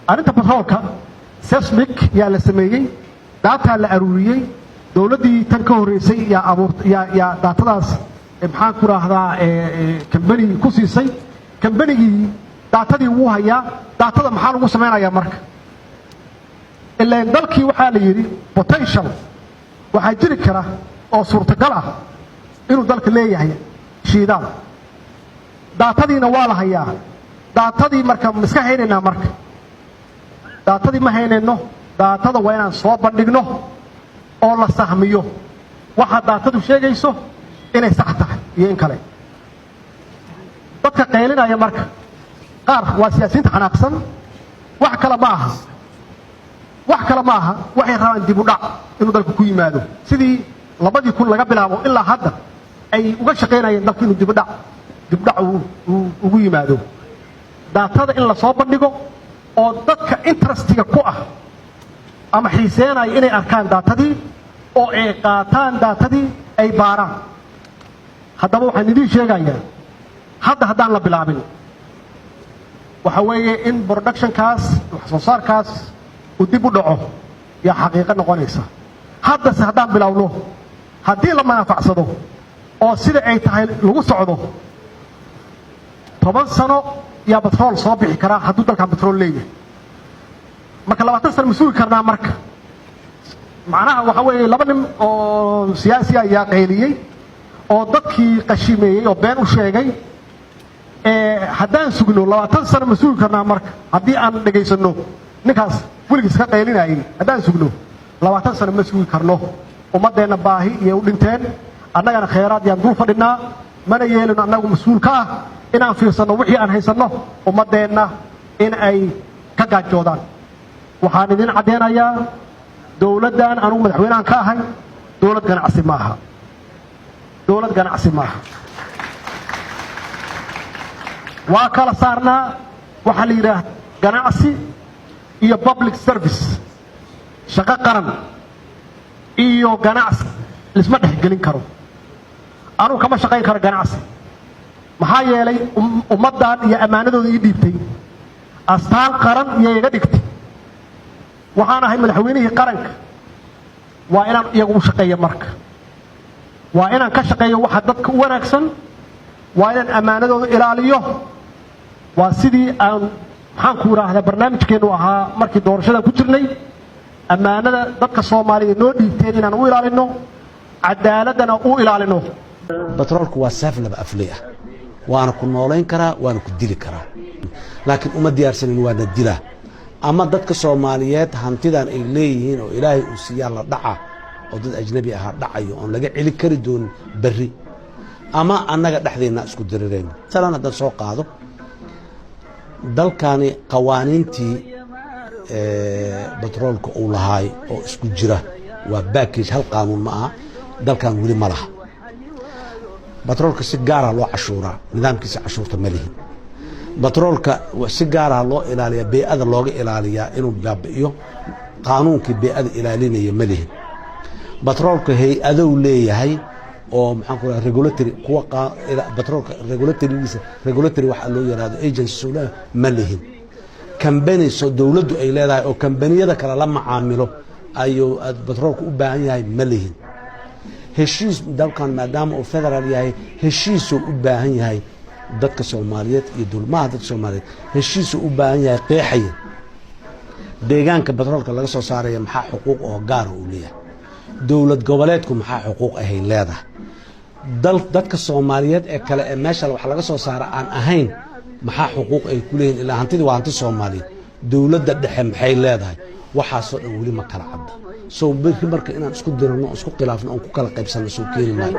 arinta batroolka seismic yaa la sameeyay data la aruuriyay dawladii tan ka horeysay yaa datadaas maxaan ku raahdaa company ku siisay companygii datadii uu hayaa datada maxaa lagu sameeyaa marka ilaa dalkii waxa la yiri potential waxa jiri kara oo suurtagal ah inuu dalka leeyahay shiidaan datadiina waa la hayaa datadii marka iska haynayna marka datadii ma haynayno datada waa inaan soo bandhigno oo la sahmiyo waxa datadu sheegayso inay sax tahay iyo in kale dadka qeylinaya marka qaar waa siyaasiyiinta xanaaqsan wax kale ma aha waxay rabaan dib u dhac inuu dalku ku yimaado sidii 2000 laga bilaabo ilaa hadda ay uga shaqeynayeen dalku inuu dib u dhac ugu yimaado datada in la soo bandhigo oo dadka interestiga ku ah ama xiiseenaya inay arkaan datadii oo ay qaataan datadii ay baaraan haddaba waxaan idin sheegayaa haddaan la bilaabin waxa weeye in productionkaas wax soo saarkaas uu dib u dhaco yaa xaqiiqo noqonaysa haddase haddaan bilaawno haddii la manaafacsado oo sida ay tahay lagu socdo 10 sano yaa batrool soo bixi karaa hadduu dalkan batrool leeyahay marka 20 sano ma sugi karnaa marka macnaha waxa weeye laba nin oo siyaasi ah yaa qeyliyay oo dadkii qashimeeyay oo been u sheegay haddaan sugno 20 sano ma sugi karnaa marka haddii aan dhageysano ninkaas weligiis ka qeylinayay haddaan sugno 20 sano ma sugi karno ummadeena baahi iyo u dhinteen annagana khayraad yaan dul fadhinaa mana yeelino annagu mas'uulka ah inaan fiirsano wixii aan haysano ummadeena in ay ka gaajoodaan waxaan idin cadeynayaa dawladdan anugu madaxweynahan ka ahay dawlad ganacsi maaha waa kala saarnaa waxa la yiraahdaa ganacsi iyo public service shaqo qaran iyo ganacsi isma dhexgelin karo anu kama shaqayn karo ganacsi maxaa yeelay ummadan iyo amaanadooda ii dhiibtay astaan qaran iyo iga dhigtay waxaan ahay madaxweynihii qaranka waa inaan iyagu u shaqeeyo marka waa inaan ka shaqeeyo waxa dadka u wanaagsan waa inaan amaanadooda ilaaliyo waa sidii aan maxaan ku raahdaa barnaamijkeenu ahaa markii doorashada ku jirnay amaanada dadka Soomaaliyeed noo dhiibteen inaan u ilaalino cadaaladana u ilaalino batroolku waa saaf laba afliya waana ku nooleyn karaa waana ku dili karaa laakiin uma diyaarsanin waana dilaa ama dadka Soomaaliyeed hantidan ay leeyihiin oo Ilaahay uu siiyaa la dhaca oo dad ajnabi ah dhacayo oo laga cili kari doon bari ama annaga dhaxdeena isku dirireen salaan hadan soo qaado dalkani qawaaniintii batroolka uu lahaay oo isku jira waa package hal qaanuun ma aha dalkan wali ma laha batroolka si gaar ah loo cashuuraa nidaamkiisa cashuurta ma lihin batroolka si gaar ah loo ilaaliyaa bee'ada looga ilaaliyaa inuu baabi'iyo qaanuunkii bee'ada ilaalinaya ma lihin batroolka hay-adow leeyahay oo maxaan ku rahaa regulatory kuwa batroolka regulatory waxa loo yiraahdo agency ma lihin company soo dawladdu ay leedahay oo kambaniyada kala la macaamilo ayuu batroolku u baahan yahay ma lihin heshiis dalkan maadaama uu federal yahay heshiisuu u baahan yahay dadka Soomaaliyeed iyo dulmaha dadka Soomaaliyeed heshiisuu u baahan yahay qeexaya deegaanka batroolka laga soo saarayo maxaa xuquuq oo gaar ah u leeyahay dawlad goboleedku maxaa xuquuq ah ay leedahay dadka Soomaaliyeed ee kale ee meesha wax laga soo saaro aan ahayn maxaa xuquuq ay ku leeyihiin ilaa hantida waa hanti Soomaaliyeed dawladda dhexe maxay leedahay waxaasoo dhan weli ma kala cadda soo marka inaan isku dirno isku khilaafno oo ku kala qaybsano soo keenay